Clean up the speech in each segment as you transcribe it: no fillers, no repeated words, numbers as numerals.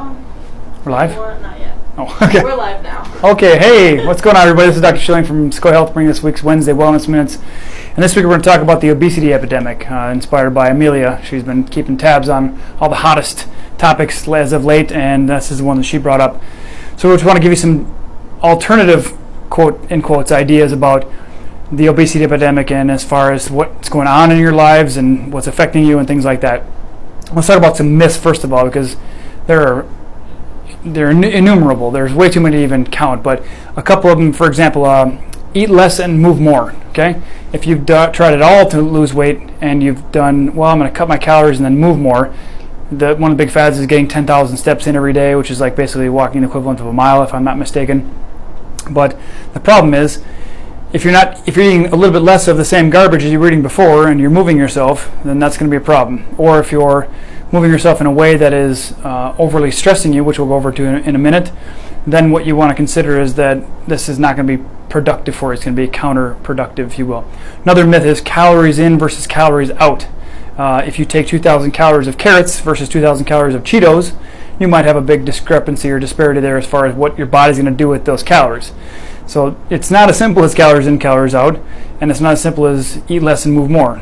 We're live? Not yet. Oh, okay. We're live now. Okay, hey, what's going on, everybody? This is Dr. Schilling from Secoya Health, bringing this week's Wednesday Wellness Minutes. And this week we're going to talk about the obesity epidemic, inspired by Amelia. She's been keeping tabs on all the hottest topics as of late, and this is the one that she brought up. So we just want to give you some alternative, quote, in quotes, ideas about the obesity epidemic and as far as what's going on in your lives and what's affecting you and things like that. Let's talk about some myths, first of all, because they're innumerable. There's way too many to even count, but a couple of them, for example, eat less and move more. Okay, if you've tried at all to lose weight and you've done, well, I'm going to cut my calories and then move more. One of the big fads is getting 10,000 steps in every day, which is like basically walking the equivalent of a mile, if I'm not mistaken. But the problem is, if you're eating a little bit less of the same garbage as you were eating before and you're moving yourself, then that's going to be a problem. Or if you're moving yourself in a way that is overly stressing you, which we'll go over to in a minute, then what you want to consider is that this is not going to be productive for you. It's going to be counterproductive, if you will. Another myth is calories in versus calories out. If you take 2,000 calories of carrots versus 2,000 calories of Cheetos, you might have a big discrepancy or disparity there as far as what your body's going to do with those calories. So it's not as simple as calories in, calories out, and it's not as simple as eat less and move more.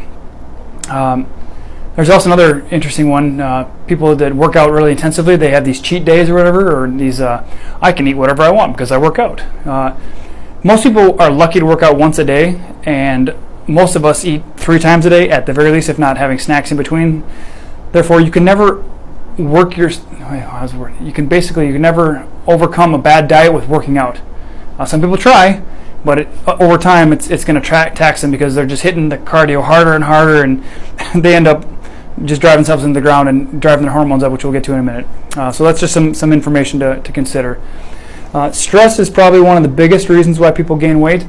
There's also another interesting one. People that work out really intensively, they have these cheat days or whatever, or these, I can eat whatever I want because I work out. Most people are lucky to work out once a day, and most of us eat 3 times a day at the very least, if not having snacks in between. Therefore, you can never you can never overcome a bad diet with working out. Some people try, but over time it's going to tax them because they're just hitting the cardio harder and harder, and they end up just driving themselves into the ground and driving their hormones up, which we'll get to in a minute. So that's just some information to consider. Stress is probably one of the biggest reasons why people gain weight.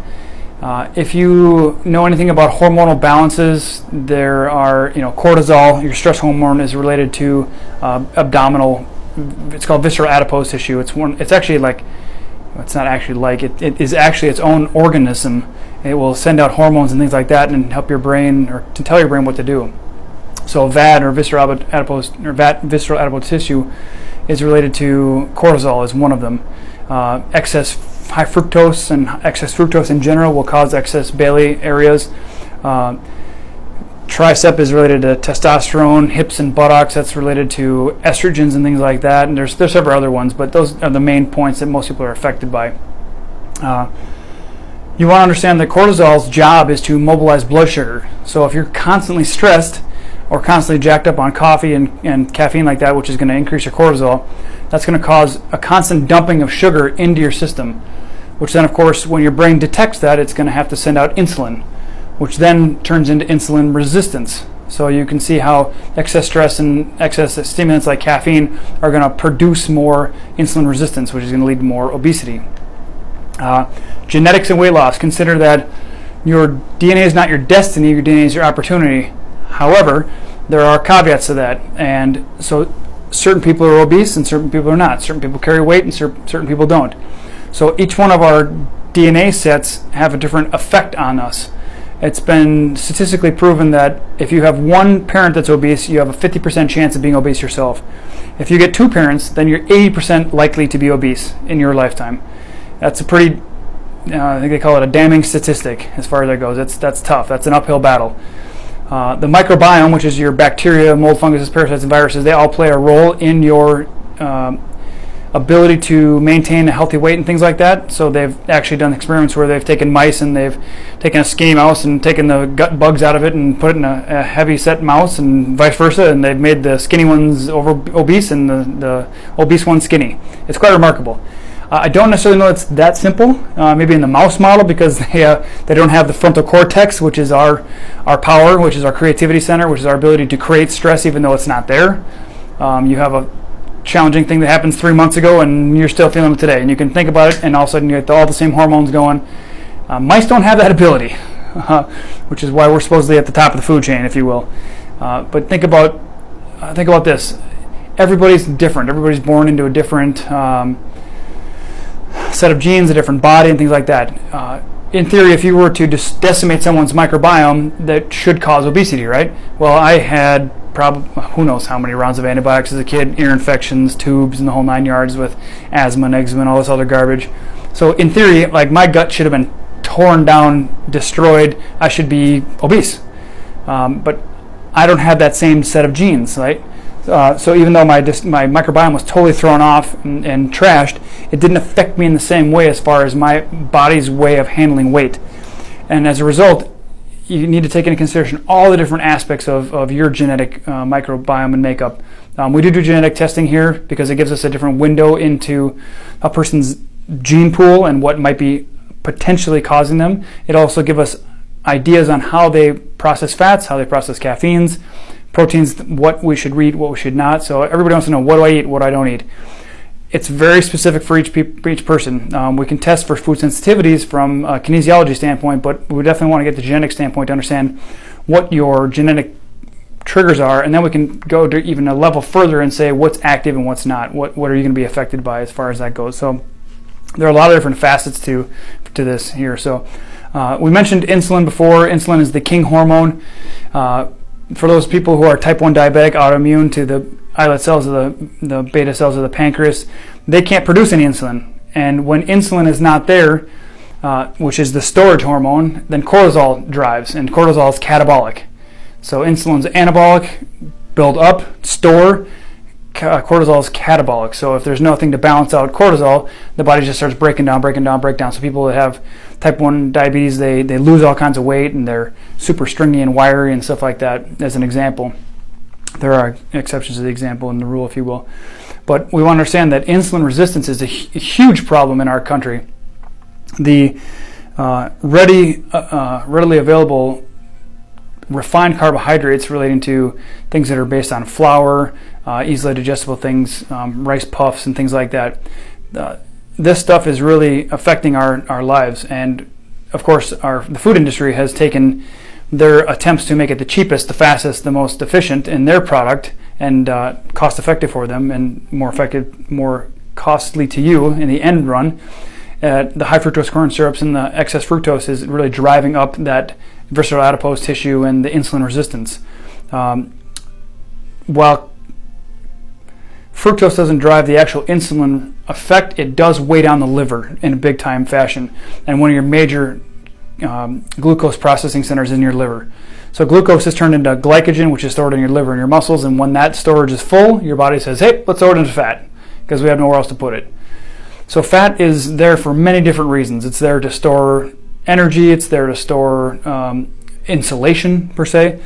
If you know anything about hormonal balances, there are, cortisol, your stress hormone, is related to abdominal. It's called visceral adipose tissue. It's actually like. It's not actually like it is actually its own organism. It will send out hormones and things like that and help your brain, or to tell your brain what to do. So VAD, or visceral adipose tissue, is related to cortisol, is one of them. Excess high fructose and excess fructose in general will cause excess belly areas. Tricep is related to testosterone, hips and buttocks, that's related to estrogens and things like that, and there's several other ones, but those are the main points that most people are affected by. You want to understand that cortisol's job is to mobilize blood sugar. So if you're constantly stressed or constantly jacked up on coffee and caffeine like that, which is going to increase your cortisol, that's going to cause a constant dumping of sugar into your system, which then, of course, when your brain detects that, it's going to have to send out insulin, which then turns into insulin resistance. So you can see how excess stress and excess stimulants like caffeine are going to produce more insulin resistance, which is going to lead to more obesity. Genetics and weight loss. Consider that your DNA is not your destiny, your DNA is your opportunity. However, there are caveats to that. And so certain people are obese and certain people are not. Certain people carry weight and certain people don't. So each one of our DNA sets have a different effect on us. It's been statistically proven that if you have one parent that's obese, you have a 50% chance of being obese yourself. If you get 2 parents, then you're 80% likely to be obese in your lifetime. That's a pretty, I think they call it a damning statistic as far as that goes. That's tough. That's an uphill battle. The microbiome, which is your bacteria, mold, funguses, parasites, and viruses, they all play a role in your ability to maintain a healthy weight and things like that. So they've actually done experiments where they've taken mice and they've taken a skinny mouse and taken the gut bugs out of it and put it in a heavy set mouse and vice versa, and they've made the skinny ones obese and the obese ones skinny. It's quite remarkable. I don't necessarily know it's that simple. Maybe in the mouse model, because they don't have the frontal cortex, which is our power, which is our creativity center, which is our ability to create stress even though it's not there. You have a challenging thing that happens 3 months ago and you're still feeling it today, and you can think about it and all of a sudden you get all the same hormones going. Mice don't have that ability, which is why we're supposedly at the top of the food chain, if you will. But think about this. Everybody's different. Everybody's born into a different set of genes, a different body, and things like that. In theory, if you were to decimate someone's microbiome, that should cause obesity, right? Well, I had probably who knows how many rounds of antibiotics as a kid, ear infections, tubes, and the whole 9 yards with asthma and eczema and all this other garbage. So in theory, like, my gut should have been torn down, destroyed. I should be obese, but I don't have that same set of genes, right? So even though my microbiome was totally thrown off and trashed, it didn't affect me in the same way as far as my body's way of handling weight. And as a result, you need to take into consideration all the different aspects of your genetic microbiome and makeup. We do genetic testing here because it gives us a different window into a person's gene pool and what might be potentially causing them. It also gives us ideas on how they process fats, how they process caffeines, proteins, what we should eat, what we should not. So everybody wants to know, what do I eat, what I don't eat. It's very specific for each person. We can test for food sensitivities from a kinesiology standpoint, but we definitely want to get the genetic standpoint to understand what your genetic triggers are, and then we can go to even a level further and say what's active and what's not. What are you going to be affected by as far as that goes? So there are a lot of different facets to this here. So we mentioned insulin before. Insulin is the king hormone. For those people who are type 1 diabetic, autoimmune to the islet cells of the beta cells of the pancreas, they can't produce any insulin. And when insulin is not there, which is the storage hormone, then cortisol drives, and cortisol is catabolic. So insulin's anabolic, build up, store. Cortisol is catabolic. So if there's nothing to balance out cortisol, the body just starts breaking down. So people that have type 1 diabetes, they lose all kinds of weight, and they're super stringy and wiry and stuff like that, as an example. There are exceptions to the example in the rule, if you will. But we want to understand that insulin resistance is a huge problem in our country. The readily available refined carbohydrates relating to things that are based on flour, easily digestible things, rice puffs and things like that. This stuff is really affecting our lives, and of course the food industry has taken their attempts to make it the cheapest, the fastest, the most efficient in their product, and cost effective for them, and more costly to you in the end run. The high fructose corn syrups and the excess fructose is really driving up that visceral adipose tissue and the insulin resistance. While fructose doesn't drive the actual insulin effect, it does weigh down the liver in a big time fashion, and one of your major glucose processing centers in your liver. So glucose is turned into glycogen, which is stored in your liver and your muscles, and when that storage is full, your body says, hey, let's store it into fat, because we have nowhere else to put it. So fat is there for many different reasons. It's there to store energy, it's there to store insulation, per se.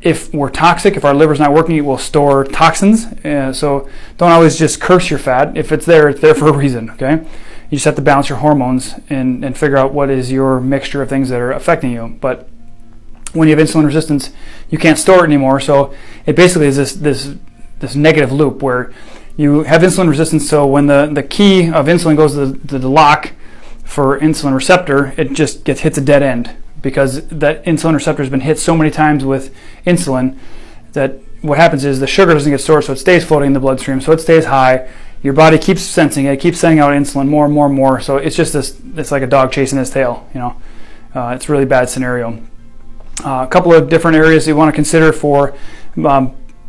If we're toxic, if our liver's not working, it will store toxins. So don't always just curse your fat. If it's there for a reason, okay? You just have to balance your hormones and figure out what is your mixture of things that are affecting you. But when you have insulin resistance, you can't store it anymore. So it basically is this negative loop where you have insulin resistance. So when the key of insulin goes to the lock for insulin receptor, it just hits a dead end, because that insulin receptor has been hit so many times with insulin that what happens is the sugar doesn't get stored, so it stays floating in the bloodstream, so it stays high. Your body keeps sensing it, keeps sending out insulin more and more and more. So it's just it's like a dog chasing his tail, It's a really bad scenario. A couple of different areas you want to consider for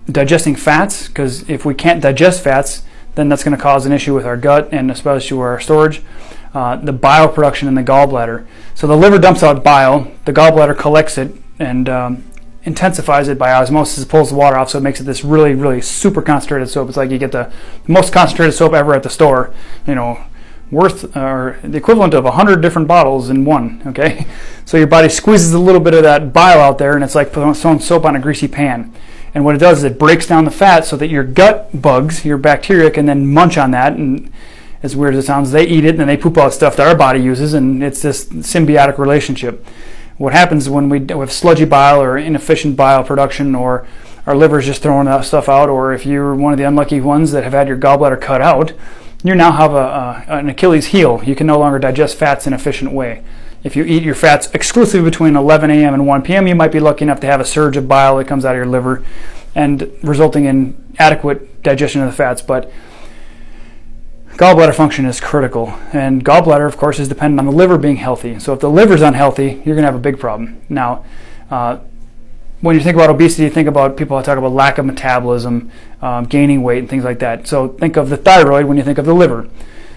digesting fats, because if we can't digest fats, then that's going to cause an issue with our gut and especially our storage. The bile production in the gallbladder. So the liver dumps out bile, the gallbladder collects it and intensifies it by osmosis, pulls the water off, so it makes it this really, really super concentrated soap. It's like you get the most concentrated soap ever at the store, worth or the equivalent of 100 different bottles in one, okay? So your body squeezes a little bit of that bile out there, and it's like throwing soap on a greasy pan. And what it does is it breaks down the fat so that your gut bugs, your bacteria, can then munch on that, and as weird as it sounds, they eat it and then they poop out stuff that our body uses, and it's this symbiotic relationship. What happens when we have sludgy bile or inefficient bile production, or our liver's just throwing that stuff out, or if you're one of the unlucky ones that have had your gallbladder cut out, you now have an Achilles heel. You can no longer digest fats in an efficient way. If you eat your fats exclusively between 11 a.m. and 1 p.m., you might be lucky enough to have a surge of bile that comes out of your liver and resulting in adequate digestion of the fats. But gallbladder function is critical, and gallbladder, of course, is dependent on the liver being healthy. So if the liver's unhealthy, you're going to have a big problem. Now, when you think about obesity, think about people that talk about lack of metabolism, gaining weight, and things like that. So think of the thyroid when you think of the liver.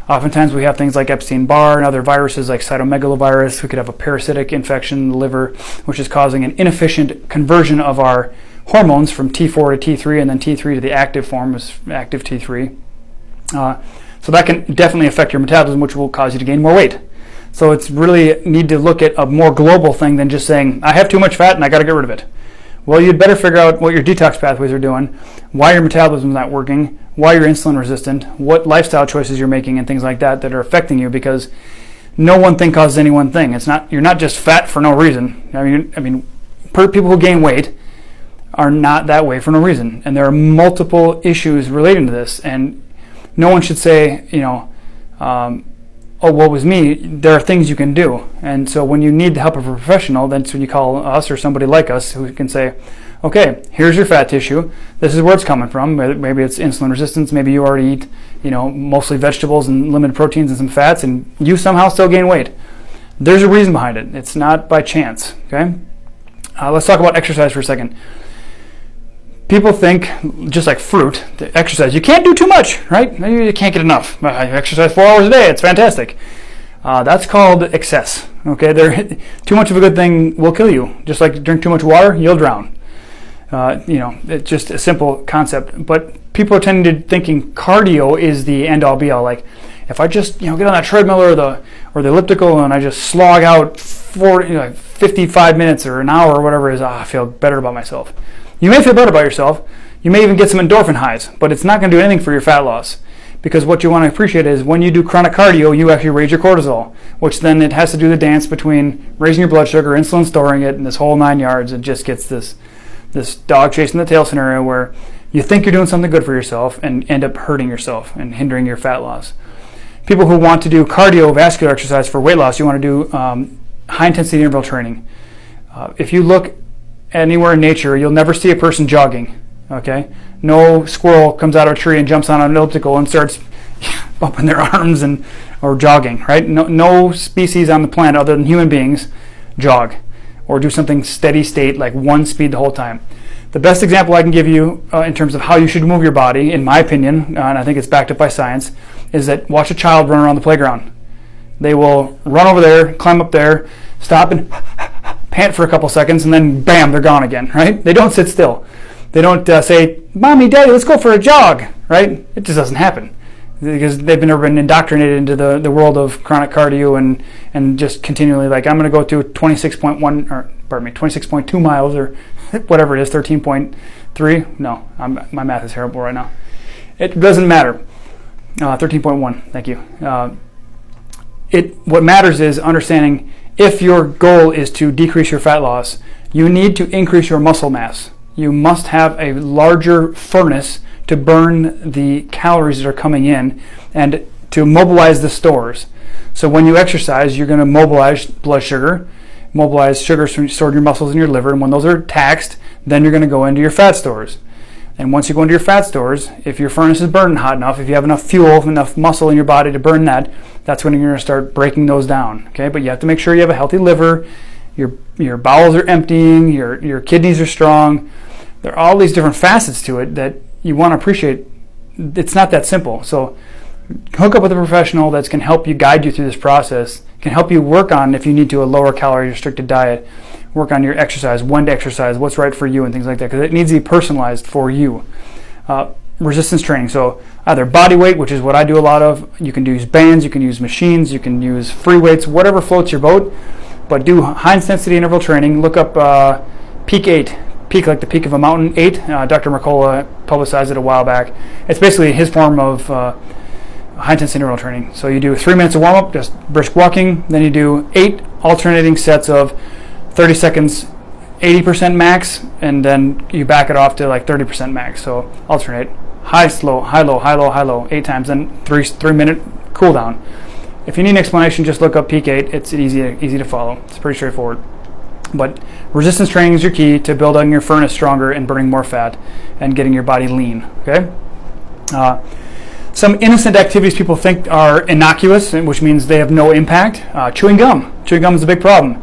Oftentimes we have things like Epstein-Barr and other viruses like cytomegalovirus. We could have a parasitic infection in the liver, which is causing an inefficient conversion of our hormones from T4 to T3 and then T3 to the active form, is active T3. So that can definitely affect your metabolism, which will cause you to gain more weight. So it's really need to look at a more global thing than just saying, I have too much fat and I got to get rid of it. Well, you'd better figure out what your detox pathways are doing, why your metabolism is not working, why you're insulin resistant, what lifestyle choices you're making, and things like that are affecting you, because no one thing causes any one thing. You're not just fat for no reason. I mean, people who gain weight are not that way for no reason, and there are multiple issues relating to this. And no one should say, oh, woe was me. There are things you can do. And so when you need the help of a professional, that's when you call us or somebody like us who can say, okay, here's your fat tissue. This is where it's coming from. Maybe it's insulin resistance. Maybe you already eat, mostly vegetables and limited proteins and some fats, and you somehow still gain weight. There's a reason behind it. It's not by chance, okay? Let's talk about exercise for a second. People think, just like fruit, the exercise, you can't do too much, right? You can't get enough. You exercise 4 hours a day, it's fantastic. That's called excess, okay? Too much of a good thing will kill you. Just like drink too much water, you'll drown. It's just a simple concept. But people are tending to thinking cardio is the end-all be-all. Like, if I just get on that treadmill or the elliptical and I just slog out 55 minutes or an hour or whatever it is, I feel better about myself. You may feel better about yourself. You may even get some endorphin highs, but it's not going to do anything for your fat loss, because what you want to appreciate is when you do chronic cardio, you actually raise your cortisol, which then it has to do the dance between raising your blood sugar, insulin storing it, and this whole 9 yards. It just gets this dog chasing the tail scenario where you think you're doing something good for yourself and end up hurting yourself and hindering your fat loss. People who want to do cardiovascular exercise for weight loss, you want to do high-intensity interval training. If you look anywhere in nature, you'll never see a person jogging, okay? No squirrel comes out of a tree and jumps on an elliptical and starts bumping their arms or jogging, right? No species on the planet other than human beings jog or do something steady state, like one speed the whole time. The best example I can give you in terms of how you should move your body, in my opinion, and I think it's backed up by science, is that watch a child run around the playground. They will run over there, climb up there, stop and pant for a couple seconds, and then bam, they're gone again, right? They don't sit still. They don't say, Mommy, Daddy, let's go for a jog, right? It just doesn't happen because they've never been indoctrinated into the world of chronic cardio and just continually like, I'm going to go to 26.2 miles or whatever it is, 13.3. No, my math is terrible right now. It doesn't matter. 13.1, thank you. What matters is understanding if your goal is to decrease your fat loss, you need to increase your muscle mass. You must have a larger furnace to burn the calories that are coming in and to mobilize the stores. So when you exercise, you're going to mobilize blood sugar, mobilize sugar stored in your muscles in your liver, and when those are taxed, then you're going to go into your fat stores. And once you go into your fat stores, if your furnace is burning hot enough, if you have enough fuel, enough muscle in your body to burn that, that's when you're going to start breaking those down. Okay, but you have to make sure you have a healthy liver, your bowels are emptying, your kidneys are strong. There are all these different facets to it that you want to appreciate. It's not that simple. So hook up with a professional that can help you, guide you through this process, can help you work on, if you need to, a lower calorie restricted diet, work on your exercise, when to exercise, what's right for you, and things like that, because it needs to be personalized for you. Resistance training, so either body weight, which is what I do a lot of. You can use bands, you can use machines, you can use free weights, whatever floats your boat, but do high intensity interval training. Look up Peak 8, peak like the peak of a mountain, 8. Dr. Mercola publicized it a while back. It's basically his form of high intensity interval training. So you do 3 minutes of warm up, just brisk walking, then you do 8 alternating sets of 30 seconds, 80% max, and then you back it off to like 30% max. So alternate high, slow, high, low, high, low, high, low, 8 times, then 3 minute cool down. If you need an explanation, just look up Peak 8. It's easy to follow. It's pretty straightforward. But resistance training is your key to building your furnace stronger and burning more fat and getting your body lean. Okay. Some innocent activities people think are innocuous, which means they have no impact. Chewing gum. Chewing gum is a big problem.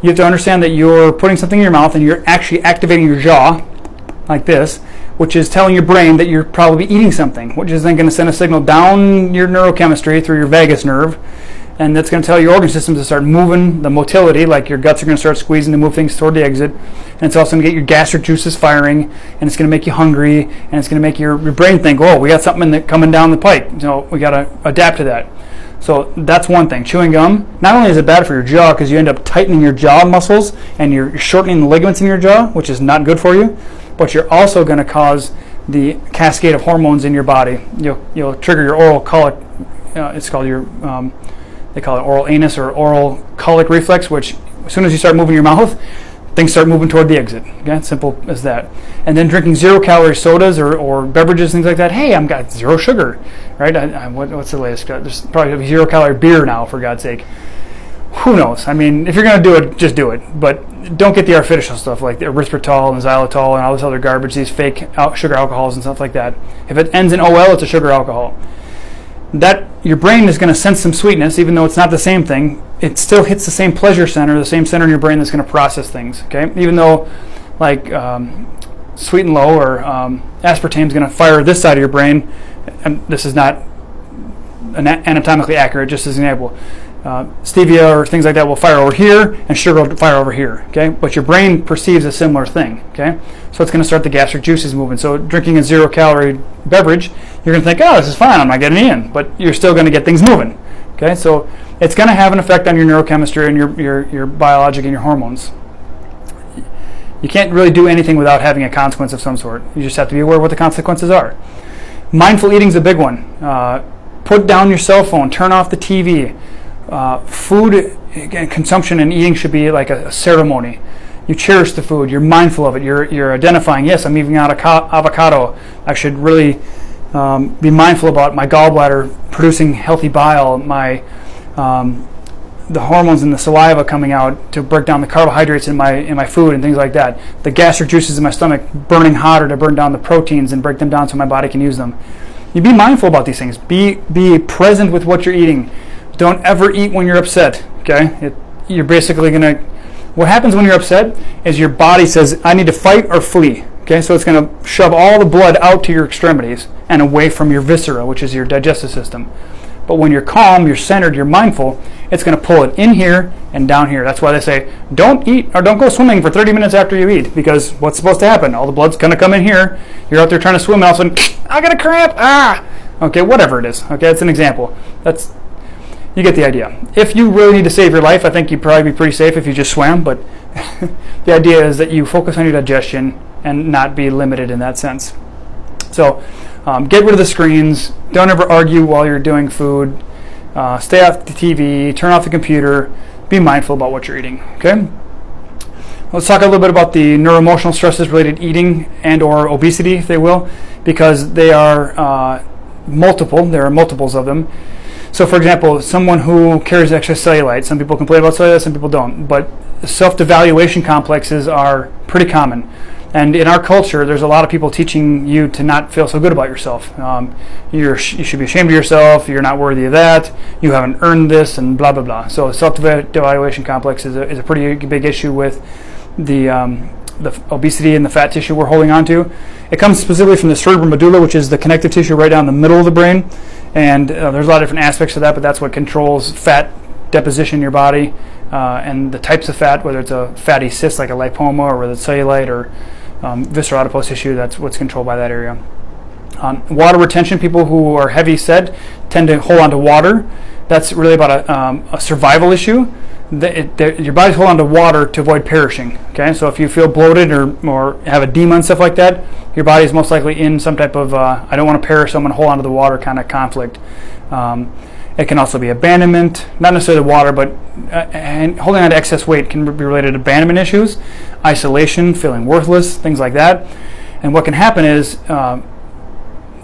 you have to understand that you're putting something in your mouth and you're actually activating your jaw like this, which is telling your brain that you're probably eating something, which is then going to send a signal down your neurochemistry through your vagus nerve, and that's going to tell your organ systems to start moving, the motility, like your guts are going to start squeezing to move things toward the exit, and it's also going to get your gastric juices firing, and it's going to make you hungry, and it's going to make your brain think, oh, we got something coming down the pike, so we got to adapt to that. So that's one thing. Chewing gum, not only is it bad for your jaw because you end up tightening your jaw muscles and you're shortening the ligaments in your jaw, which is not good for you, but you're also going to cause the cascade of hormones in your body. You'll trigger your oral colic. It's called your they call it oral anus or oral colic reflex, which as soon as you start moving your mouth, things start moving toward the exit. Okay, simple as that. And then drinking 0-calorie sodas or beverages, things like that. Hey, I've got 0 sugar, right? What's the latest? There's probably a 0-calorie beer now, for God's sake. Who knows? I mean, if you're going to do it, just do it. But don't get the artificial stuff like the erythritol and xylitol and all this other garbage, these fake sugar alcohols and stuff like that. If it ends in OL, it's a sugar alcohol. That your brain is going to sense some sweetness, even though it's not the same thing. It still hits the same pleasure center, the same center in your brain that's going to process things. Okay, even though like sweet and low or aspartame is going to fire this side of your brain, and this is not anatomically accurate. Just as an example, stevia or things like that will fire over here, and sugar will fire over here. Okay, but your brain perceives a similar thing. Okay, so it's going to start the gastric juices moving. So drinking a 0-calorie beverage, you're going to think, oh, this is fine, I'm not getting in, but you're still going to get things moving. Okay, so it's going to have an effect on your neurochemistry and your biologic and your hormones. You can't really do anything without having a consequence of some sort. You just have to be aware of what the consequences are. Mindful eating is a big one. Put down your cell phone, turn off the TV. Food consumption and eating should be like a ceremony. You cherish the food. You're mindful of it. You're identifying, yes, I'm eating avocado. I should really be mindful about my gallbladder producing healthy bile, my the hormones in the saliva coming out to break down the carbohydrates in my food and things like that. The gastric juices in my stomach burning hotter to burn down the proteins and break them down so my body can use them. You be mindful about these things. Be present with what you're eating. Don't ever eat when you're upset. Okay, you're basically gonna. What happens when you're upset is your body says, I need to fight or flee. Okay, so it's going to shove all the blood out to your extremities and away from your viscera, which is your digestive system. But when you're calm, you're centered, you're mindful, it's going to pull it in here and down here. That's why they say, don't eat or don't go swimming for 30 minutes after you eat, because what's supposed to happen? All the blood's going to come in here. You're out there trying to swim, and all of a sudden, I got a cramp. Okay, whatever it is. Okay, that's an example. You get the idea. If you really need to save your life, I think you'd probably be pretty safe if you just swam, but the idea is that you focus on your digestion and not be limited in that sense. So get rid of the screens. Don't ever argue while you're doing food. Stay off the TV. Turn off the computer. Be mindful about what you're eating. Okay. Let's talk a little bit about the neuroemotional stresses related to eating and or obesity, if they will, because they are multiple. There are multiples of them. So, for example, someone who carries excess cellulite. Some people complain about cellulite, some people don't. But self-devaluation complexes are pretty common. And in our culture, there's a lot of people teaching you to not feel so good about yourself. You should be ashamed of yourself. You're not worthy of that. You haven't earned this, and blah, blah, blah. So self-devaluation complex is a pretty big issue with the obesity and the fat tissue we're holding on to. It comes specifically from the cerebral medulla, which is the connective tissue right down the middle of the brain. And there's a lot of different aspects to that, but that's what controls fat deposition in your body and the types of fat, whether it's a fatty cyst like a lipoma or whether it's cellulite or visceral adipose tissue. That's what's controlled by that area. Water retention, people who are heavy set tend to hold on to water. That's really about a survival issue. Your body's holding on to water to avoid perishing. Okay, so if you feel bloated or have edema and stuff like that, your body is most likely in some type of I don't want to perish, so I'm going to hold on to the water kind of conflict. It can also be abandonment, not necessarily the water, but and holding on to excess weight can be related to abandonment issues, isolation, feeling worthless, things like that. And what can happen is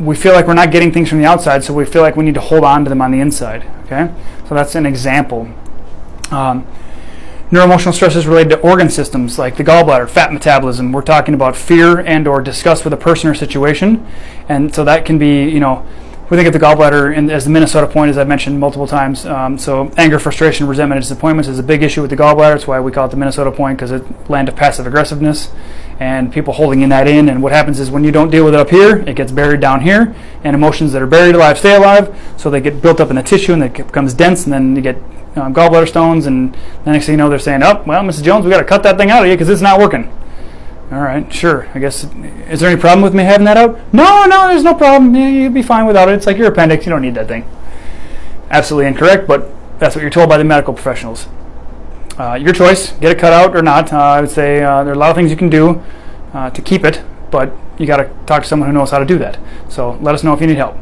we feel like we're not getting things from the outside, so we feel like we need to hold on to them on the inside. Okay, so that's an example. Neuroemotional stresses related to organ systems like the gallbladder, fat metabolism. We're talking about fear and or disgust with a person or situation, and so that can be, We think of the gallbladder as the Minnesota point, as I've mentioned multiple times. So anger, frustration, resentment, and disappointments is a big issue with the gallbladder. That's why we call it the Minnesota point, because it's a land of passive aggressiveness and people holding that in. And what happens is when you don't deal with it up here, it gets buried down here, and emotions that are buried alive stay alive. So they get built up in the tissue, and it becomes dense, and then you get gallbladder stones. And the next thing you know, they're saying, "Oh, well, Mrs. Jones, we got to cut that thing out of you because it's not working." All right, sure. I guess, is there any problem with me having that out? No, there's no problem. You'll be fine without it. It's like your appendix. You don't need that thing. Absolutely incorrect, but that's what you're told by the medical professionals. Your choice, get it cut out or not. I would say there are a lot of things you can do to keep it, but you got to talk to someone who knows how to do that. So let us know if you need help.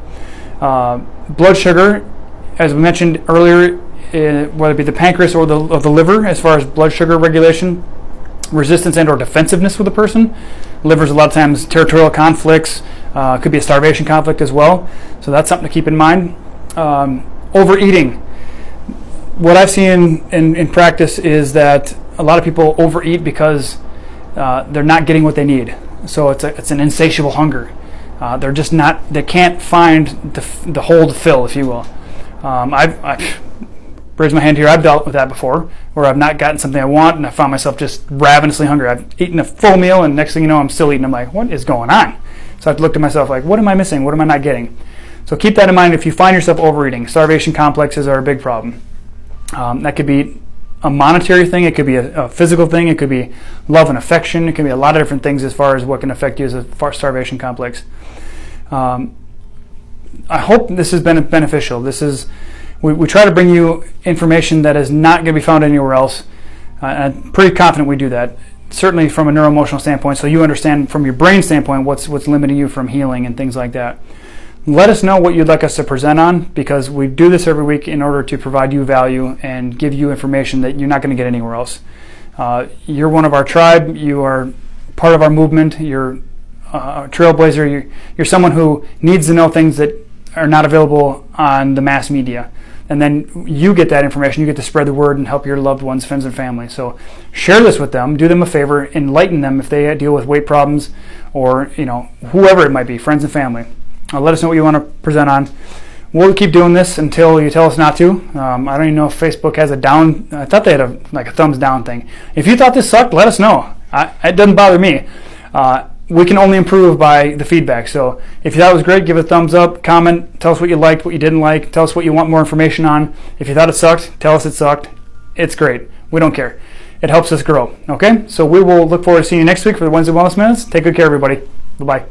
Blood sugar, as we mentioned earlier, whether it be the pancreas or the liver, as far as blood sugar regulation, resistance and or defensiveness with a person. Liver's a lot of times territorial conflicts, could be a starvation conflict as well. So that's something to keep in mind. Overeating. What I've seen in practice is that a lot of people overeat because they're not getting what they need. So it's an insatiable hunger. They're just not, they can't find the hole to fill, if you will. I've raise my hand here, I've dealt with that before, where I've not gotten something I want and I found myself just ravenously hungry. I've eaten a full meal and next thing you know I'm still eating. I'm like, what is going on? So I have to look at myself like, what am I missing? What am I not getting? So keep that in mind if you find yourself overeating. Starvation complexes are a big problem. That could be a monetary thing, it could be a physical thing, it could be love and affection, it can be a lot of different things as far as what can affect you as a starvation complex. I hope this has been beneficial. We try to bring you information that is not going to be found anywhere else. I'm pretty confident we do that, certainly from a neuroemotional standpoint, so you understand from your brain standpoint what's limiting you from healing and things like that. Let us know what you'd like us to present on, because we do this every week in order to provide you value and give you information that you're not going to get anywhere else. You're one of our tribe. You are part of our movement. You're a trailblazer. You're someone who needs to know things that are not available on the mass media. And then you get that information, you get to spread the word and help your loved ones, friends, and family. So share this with them, do them a favor, enlighten them if they deal with weight problems or, whoever it might be, friends and family. Let us know what you want to present on. We'll keep doing this until you tell us not to. I don't even know if Facebook has a down, I thought they had a thumbs down thing. If you thought this sucked, let us know. It doesn't bother me. We can only improve by the feedback. So if you thought it was great, give it a thumbs up, comment, tell us what you liked, what you didn't like, tell us what you want more information on. If you thought it sucked, tell us it sucked. It's great. We don't care. It helps us grow. Okay? So we will look forward to seeing you next week for the Wednesday Wellness Minutes. Take good care, everybody. Bye-bye.